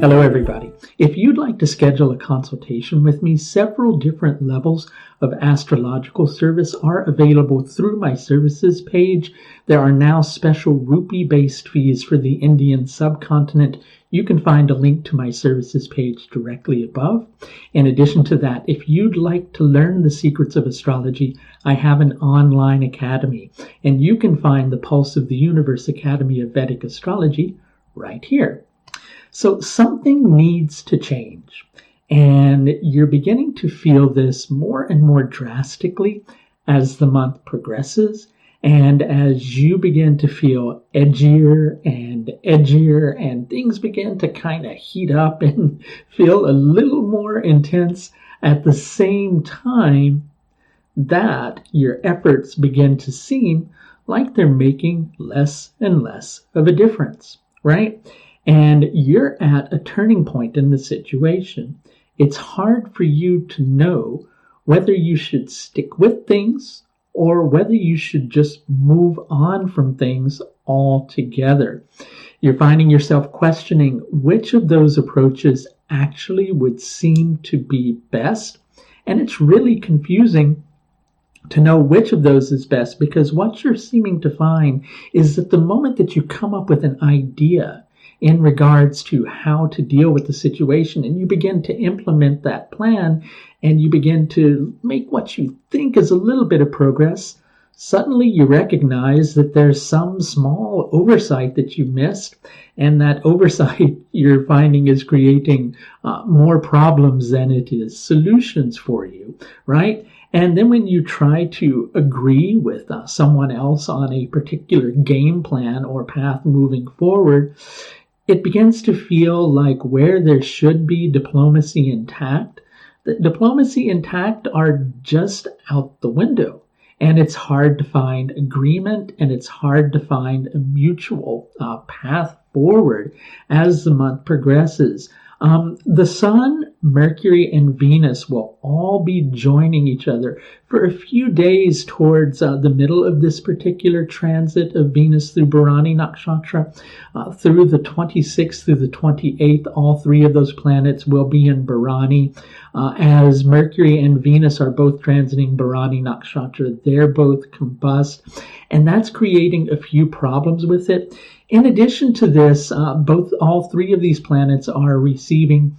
Hello, everybody. If you'd like to schedule a consultation with me, several different levels of astrological service are available through my services page. There are now special rupee-based fees for the Indian subcontinent. You can find a link to my services page directly above. In addition to that, if you'd like to learn the secrets of astrology, I have an online academy, and you can find the Pulse of the Universe Academy of Vedic Astrology right here. So something needs to change, and you're beginning to feel this more and more drastically as the month progresses, and as you begin to feel edgier, and things begin to kind of heat up and feel a little more intense at the same time that your efforts begin to seem like they're making less and less of a difference, right? And you're at a turning point in the situation. It's hard for you to know whether you should stick with things or whether you should just move on from things altogether. You're finding yourself questioning which of those approaches actually would seem to be best. And it's really confusing to know which of those is best, because what you're seeming to find is that the moment that you come up with an idea in regards to how to deal with the situation, and you begin to implement that plan, and you begin to make what you think is a little bit of progress, suddenly you recognize that there's some small oversight that you missed, and that oversight you're finding is creating more problems than it is solutions for you, right? And then when you try to agree with someone else on a particular game plan or path moving forward, it begins to feel like where there should be diplomacy and tact, that diplomacy and tact are just out the window. And it's hard to find agreement, and it's hard to find a mutual path forward as the month progresses. The Sun, Mercury, and Venus will all be joining each other for a few days towards the middle of this particular transit of Venus through Bharani Nakshatra. Through the 26th through the 28th, all three of those planets will be in Bharani. As Mercury and Venus are both transiting Bharani Nakshatra, they're both combust, and that's creating a few problems with it. In addition to this, all three of these planets are receiving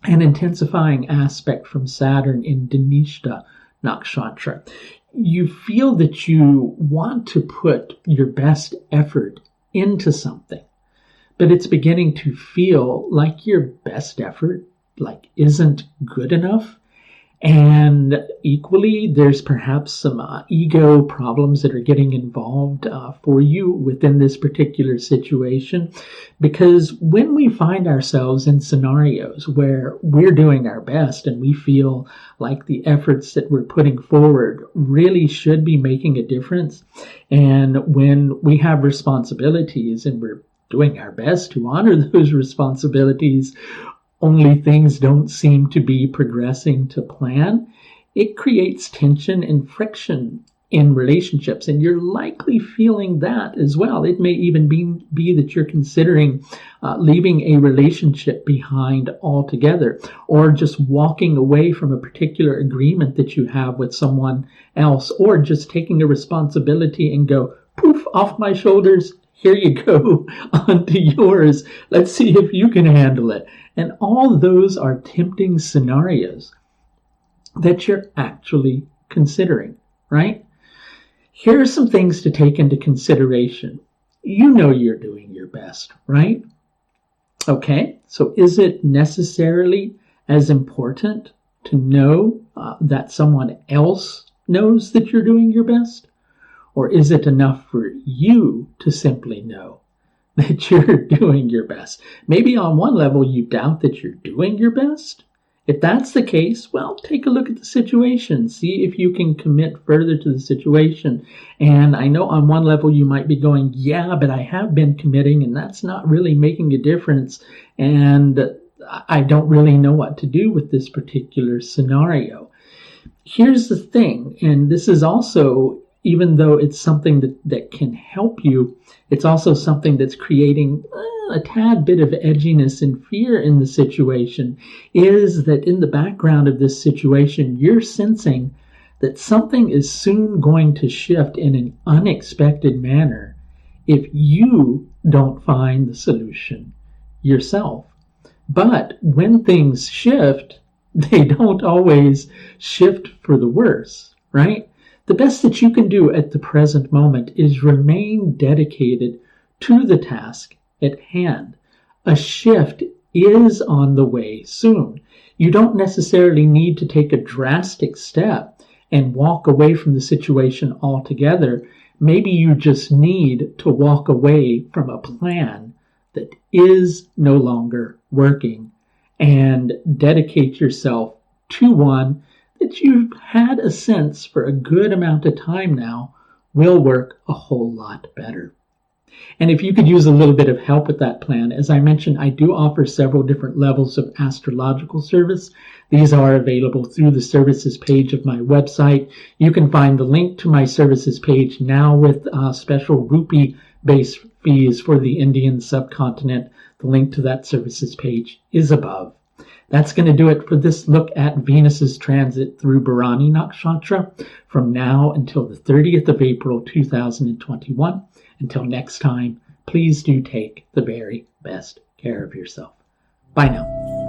an intensifying aspect from Saturn in Dhanishta Nakshatra. You feel that you want to put your best effort into something, but it's beginning to feel like your best effort isn't good enough. And equally, there's perhaps some ego problems that are getting involved for you within this particular situation. Because when we find ourselves in scenarios where we're doing our best and we feel like the efforts that we're putting forward really should be making a difference, and when we have responsibilities and we're doing our best to honor those responsibilities, only things don't seem to be progressing to plan, it creates tension and friction in relationships, and you're likely feeling that as well. It may even be that you're considering leaving a relationship behind altogether, or just walking away from a particular agreement that you have with someone else, or just taking a responsibility and go, poof, off my shoulders, here you go, onto yours. Let's see if you can handle it. And all those are tempting scenarios that you're actually considering, right? Here are some things to take into consideration. You know you're doing your best, right? Okay, so is it necessarily as important to know that someone else knows that you're doing your best? Or is it enough for you to simply know that you're doing your best? Maybe on one level you doubt that you're doing your best. If that's the case, well, take a look at the situation. See if you can commit further to the situation. And I know on one level you might be going, yeah, but I have been committing and that's not really making a difference. And I don't really know what to do with this particular scenario. Here's the thing, and this is also even though it's something that can help you, it's also something that's creating a tad bit of edginess and fear in the situation, is that in the background of this situation, you're sensing that something is soon going to shift in an unexpected manner if you don't find the solution yourself. But when things shift, they don't always shift for the worse, right? The best that you can do at the present moment is remain dedicated to the task at hand. A shift is on the way soon. You don't necessarily need to take a drastic step and walk away from the situation altogether. Maybe you just need to walk away from a plan that is no longer working and dedicate yourself to one that you've had a sense for a good amount of time now will work a whole lot better. And if you could use a little bit of help with that plan, as I mentioned, I do offer several different levels of astrological service. These are available through the services page of my website. You can find the link to my services page now with special rupee-based fees for the Indian subcontinent. The link to that services page is above. That's going to do it for this look at Venus's transit through Bharani Nakshatra from now until the 30th of April 2021. Until next time, please do take the very best care of yourself. Bye now.